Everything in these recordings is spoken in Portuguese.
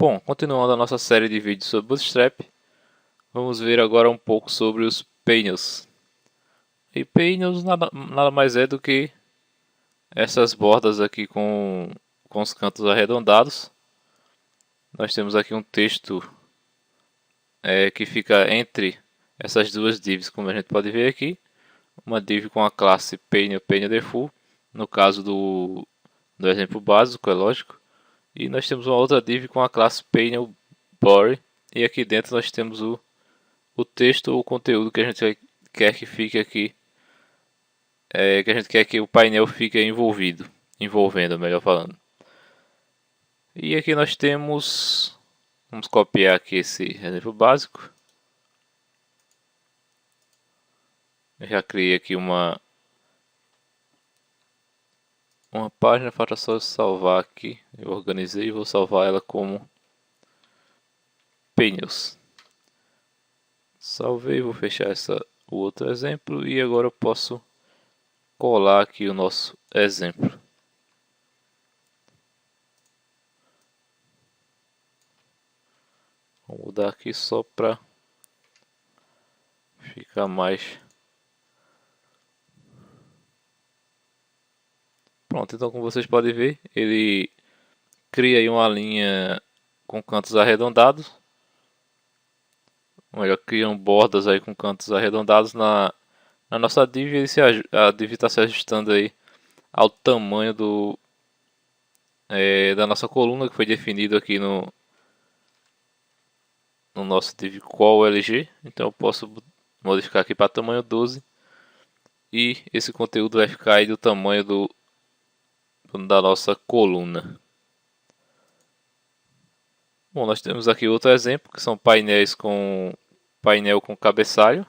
Bom, continuando a nossa série de vídeos sobre Bootstrap, vamos ver agora um pouco sobre os painels. E painels nada mais é do que essas bordas aqui com os cantos arredondados. Nós temos aqui um texto que fica entre essas duas divs, como a gente pode ver aqui. Uma div com a classe painel default, no caso do exemplo básico, é lógico. E nós temos uma outra div com a classe painel body. E aqui dentro nós temos o texto ou o conteúdo que a gente quer que fique aqui, que a gente quer que o painel fique envolvendo, melhor falando. E aqui nós temos, vamos copiar aqui esse exemplo básico. Eu já criei aqui uma página, falta só salvar aqui. Eu organizei e vou salvar ela como painels. Salvei, vou fechar o outro exemplo e agora eu posso colar aqui o nosso exemplo. Vou mudar aqui só para ficar mais. Pronto, então como vocês podem ver, ele cria aí uma linha com cantos arredondados. Ou melhor, criam bordas aí com cantos arredondados na nossa div. A div está se ajustando aí ao tamanho da nossa coluna que foi definido aqui no nosso div qual LG. Então eu posso modificar aqui para tamanho 12 e esse conteúdo vai ficar aí do tamanho da nossa coluna. Bom, nós temos aqui outro exemplo que são painel com cabeçalho.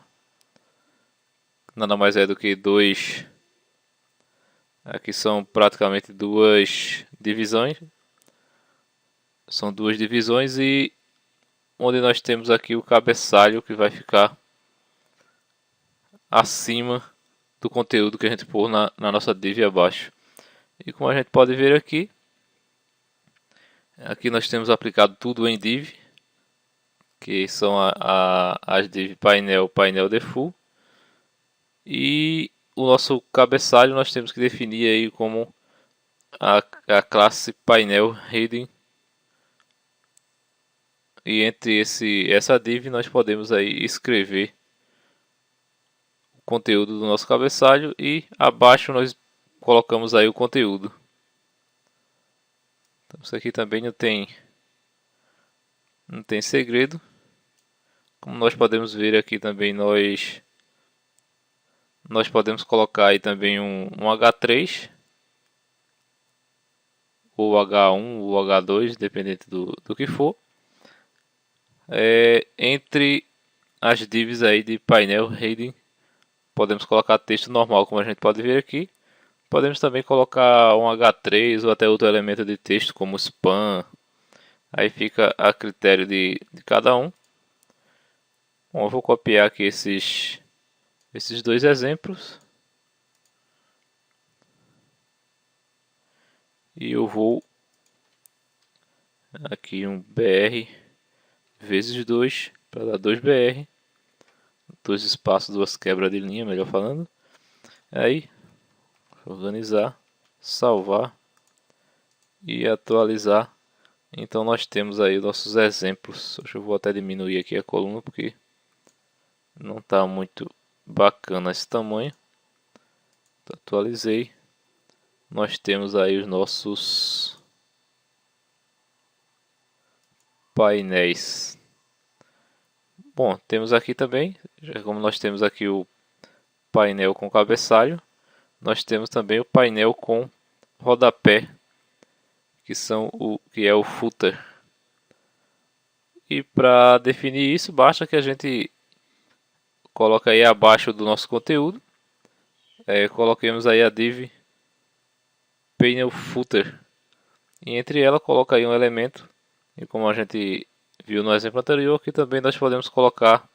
Nada mais é do que dois. Aqui são praticamente duas divisões. São duas divisões e onde nós temos aqui o cabeçalho que vai ficar acima do conteúdo que a gente pôr na nossa div abaixo. E como a gente pode ver aqui nós temos aplicado tudo em div, que são as div painel default. E o nosso cabeçalho nós temos que definir aí como a classe painel heading. E entre essa div nós podemos aí escrever o conteúdo do nosso cabeçalho e abaixo nós colocamos aí o conteúdo. Então isso aqui também não tem segredo. Como nós podemos ver aqui também nós podemos colocar aí também um H3 ou H1 ou H2, dependente do que for. Entre as divs aí de painel heading podemos colocar texto normal, como a gente pode ver aqui. Podemos também colocar um H3 ou até outro elemento de texto como spam. Aí fica a critério de cada um. Bom, eu vou copiar aqui esses dois exemplos. E eu vou aqui um BR vezes 2 para dar 2BR. Dois espaços, duas quebras de linha, melhor falando. Aí, organizar, salvar e atualizar. Então nós temos aí nossos exemplos. Eu vou até diminuir aqui a coluna porque não está muito bacana esse tamanho. Atualizei. Nós temos aí os nossos painéis. Bom, temos aqui também, como nós temos aqui o painel com cabeçalho, nós temos também o painel com rodapé, que é o footer. E para definir isso, basta que a gente coloque aí abaixo do nosso conteúdo, coloquemos aí a div painel footer e entre ela coloca aí um elemento. E como a gente viu no exemplo anterior, aqui também nós podemos colocar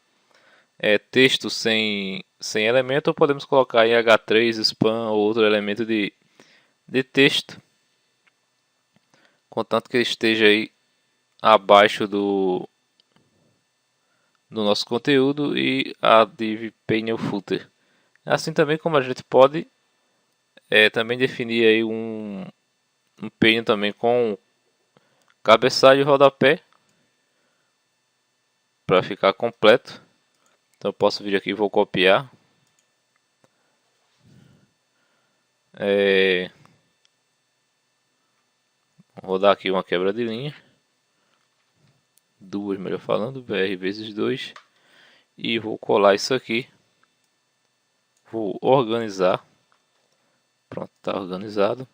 texto sem elemento, ou podemos colocar em H3, spam ou outro elemento de texto, contanto que ele esteja aí abaixo do nosso conteúdo e a div painel footer. Assim também como a gente pode também definir aí um painel também com cabeçalho e rodapé para ficar completo. Então eu posso vir aqui e vou copiar. Vou dar aqui uma quebra de linha. Duas, melhor falando, BR vezes 2. E vou colar isso aqui. Vou organizar. Pronto, está organizado.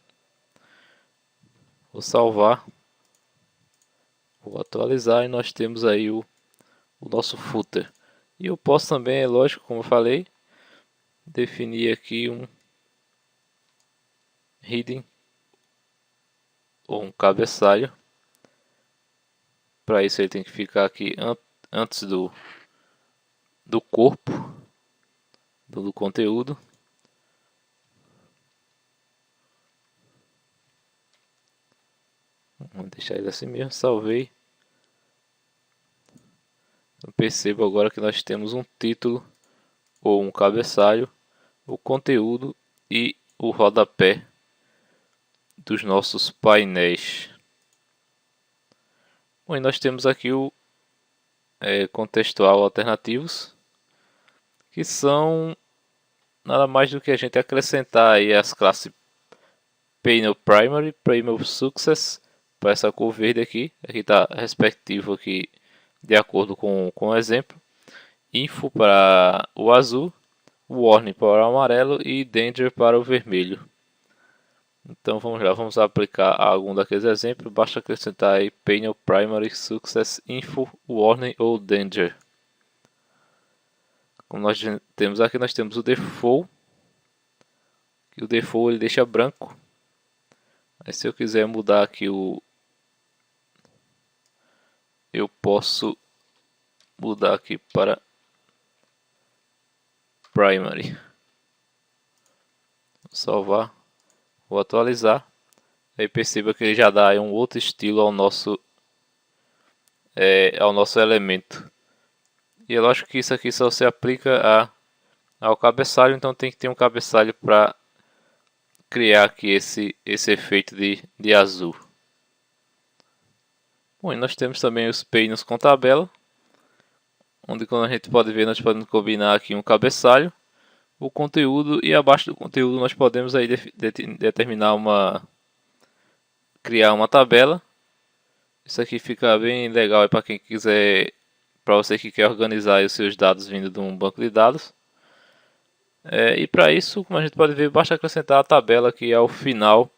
Vou salvar. Vou atualizar e nós temos aí o nosso footer. E eu posso também, é lógico, como eu falei, definir aqui um heading ou um cabeçalho. Para isso ele tem que ficar aqui antes do corpo do conteúdo. Vou deixar ele assim mesmo, salvei. Eu percebo agora que nós temos um título ou um cabeçalho, o conteúdo e o rodapé dos nossos painéis. Bom, e nós temos aqui o contextual alternativos, que são nada mais do que a gente acrescentar aí as classes Panel Primary, Panel Success, para essa cor verde aqui está respectivo aqui de acordo com o exemplo, Info para o azul, Warning para o amarelo e Danger para o vermelho. Então vamos lá, vamos aplicar algum daqueles exemplos. Basta acrescentar aí Panel Primary, Success, Info, Warning ou Danger. Como nós temos aqui, nós temos o Default. Que o Default ele deixa branco. Aí se eu quiser mudar aqui eu posso mudar aqui para Primary. Vou salvar. Vou atualizar. Aí perceba que ele já dá um outro estilo ao nosso elemento. E é lógico que isso aqui só se aplica ao cabeçalho, então tem que ter um cabeçalho para criar aqui esse efeito de azul. Bom, e nós temos também os painels com tabela, onde como a gente pode ver, nós podemos combinar aqui um cabeçalho, o conteúdo, e abaixo do conteúdo nós podemos aí determinar criar uma tabela. Isso aqui fica bem legal para quem quiser, para você que quer organizar os seus dados vindo de um banco de dados. E para isso, como a gente pode ver, basta acrescentar a tabela aqui ao final,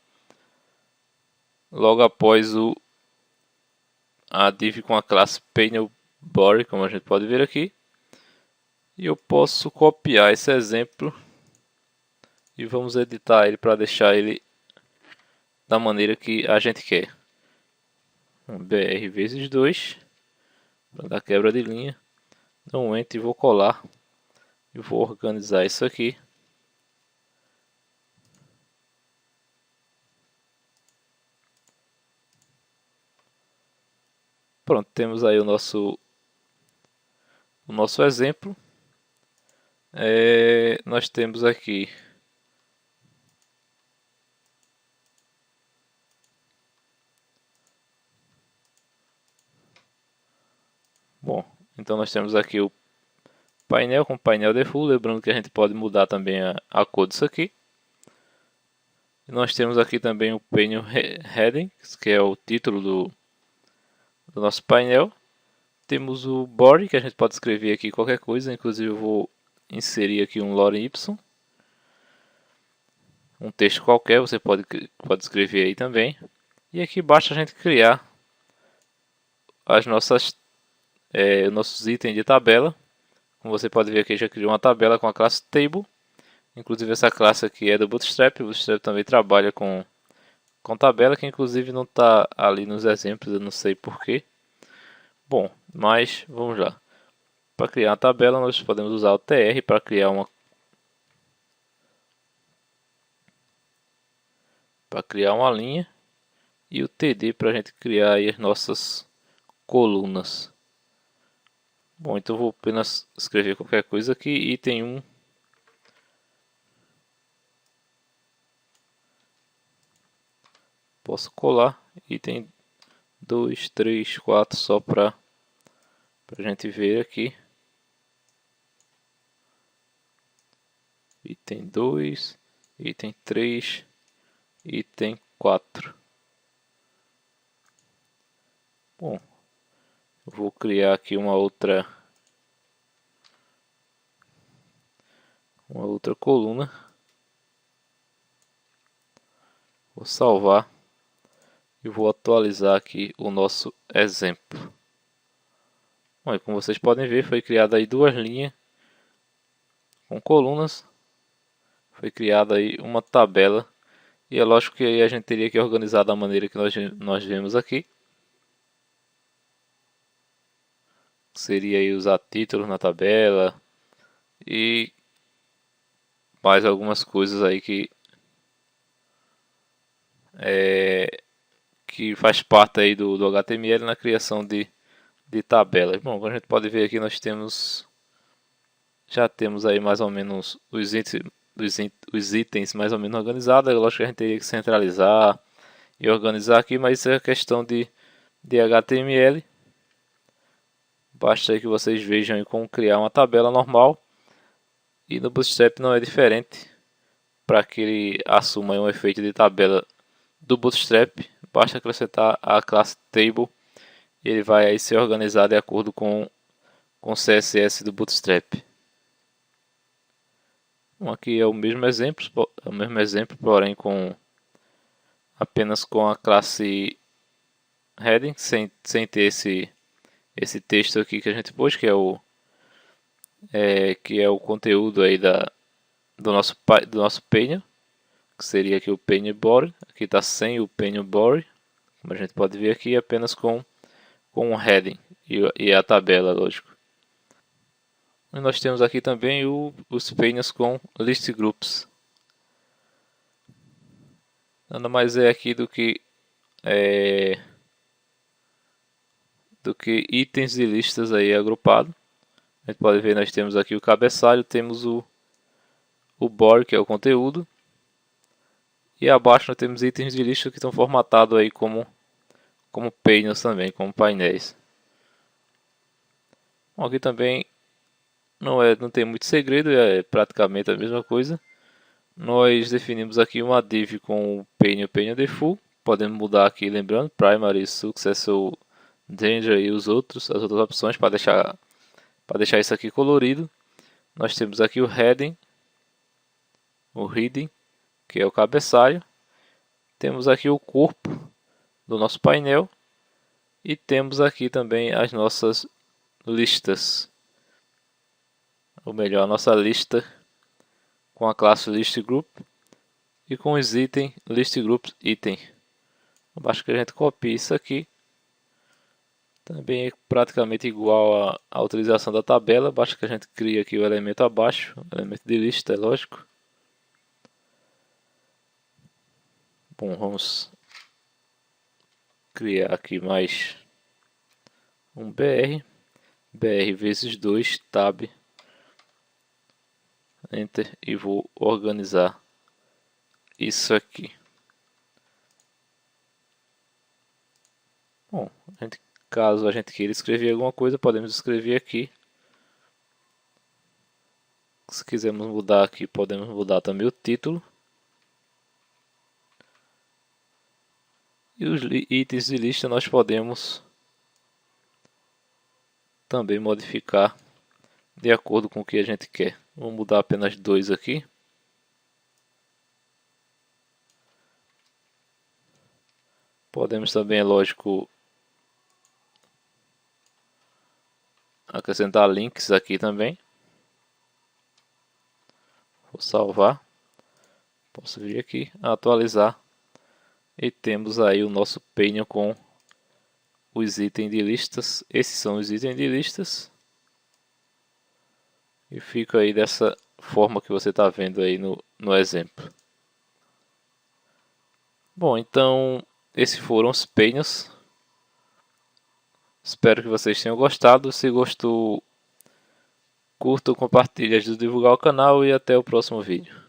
logo após a div com a classe Panel Body, como a gente pode ver aqui. E eu posso copiar esse exemplo e vamos editar ele para deixar ele da maneira que a gente quer. BR vezes 2 para dar quebra de linha. Dou um Enter e vou colar. E vou organizar isso aqui. Pronto, temos aí o nosso exemplo. Nós temos aqui bom, então nós temos aqui o painel com painel default, lembrando que a gente pode mudar também a cor disso aqui. E nós temos aqui também o painel heading, que é o título do nosso painel. Temos o body, que a gente pode escrever aqui qualquer coisa, inclusive eu vou inserir aqui um lorem y, um texto qualquer, você pode escrever aí também. E aqui basta a gente criar as nossos itens de tabela. Como você pode ver aqui, já criou uma tabela com a classe Table. Inclusive essa classe aqui é do Bootstrap. O Bootstrap também trabalha com tabela, que inclusive não está ali nos exemplos, eu não sei porquê. Bom, mas vamos lá. Para criar uma tabela, nós podemos usar o tr para criar uma linha e o td para a gente criar aí as nossas colunas. Bom, então eu vou apenas escrever qualquer coisa aqui. Item 1. Posso colar. Item 2, 3, 4, só para a gente ver aqui. Item 2, item 3, item 4. Bom, eu vou criar aqui uma outra coluna. Vou salvar e vou atualizar aqui o nosso exemplo. Bom, e como vocês podem ver, foi criada aí duas linhas com colunas. Foi criada aí uma tabela. E é lógico que aí a gente teria que organizar da maneira que nós vemos aqui. Seria aí usar títulos na tabela e mais algumas coisas aí que faz parte aí do HTML na criação de tabelas. Bom, como a gente pode ver aqui, já temos aí mais ou menos os itens mais ou menos organizados. É lógico que a gente teria que centralizar e organizar aqui, mas isso é questão de HTML. Basta aí que vocês vejam aí como criar uma tabela normal. E no Bootstrap não é diferente. Para que ele assuma um efeito de tabela do Bootstrap, basta acrescentar a classe Table. E ele vai aí ser organizado de acordo com o CSS do Bootstrap. Bom, aqui é o mesmo exemplo, porém apenas com a classe Heading, sem ter esse texto aqui que a gente pôs, que é o conteúdo aí do nosso painel, que seria aqui o painel body. Aqui está sem o painel body, como a gente pode ver aqui, apenas com o heading e a tabela, lógico. E nós temos aqui também os painels com list groups. Nada mais é aqui do que itens e listas aí agrupados. A gente pode ver, nós temos aqui o cabeçalho, temos o body, que é o conteúdo, e abaixo nós temos itens de lista que estão formatados aí como painels também, como painéis. Bom, aqui também não tem muito segredo, é praticamente a mesma coisa. Nós definimos aqui uma div com o painel default. Podemos mudar aqui, lembrando, primary, successor, danger e as outras opções para deixar isso aqui colorido. Nós temos aqui o heading, que é o cabeçalho. Temos aqui o corpo do nosso painel e temos aqui também as nossas listas, ou melhor, a nossa lista com a classe listGroup e com os itens listGroups item. Basta que a gente copie isso aqui. Também é praticamente igual à utilização da tabela, basta que a gente crie aqui o elemento abaixo, o elemento de lista, é lógico. Bom, vamos criar aqui mais um BR vezes 2, tab, enter, e vou organizar isso aqui. Bom, caso a gente queira escrever alguma coisa, podemos escrever aqui. Se quisermos mudar aqui, podemos mudar também o título. E os itens de lista nós podemos também modificar de acordo com o que a gente quer. Vou mudar apenas 2 aqui. Podemos também, é lógico, acrescentar links aqui também. Vou salvar. Posso vir aqui, atualizar. E temos aí o nosso painel com os itens de listas. Esses são os itens de listas. E fica aí dessa forma que você está vendo aí no exemplo. Bom, então esses foram os painels. Espero que vocês tenham gostado. Se gostou, curta, compartilhe, ajude a divulgar o canal e até o próximo vídeo.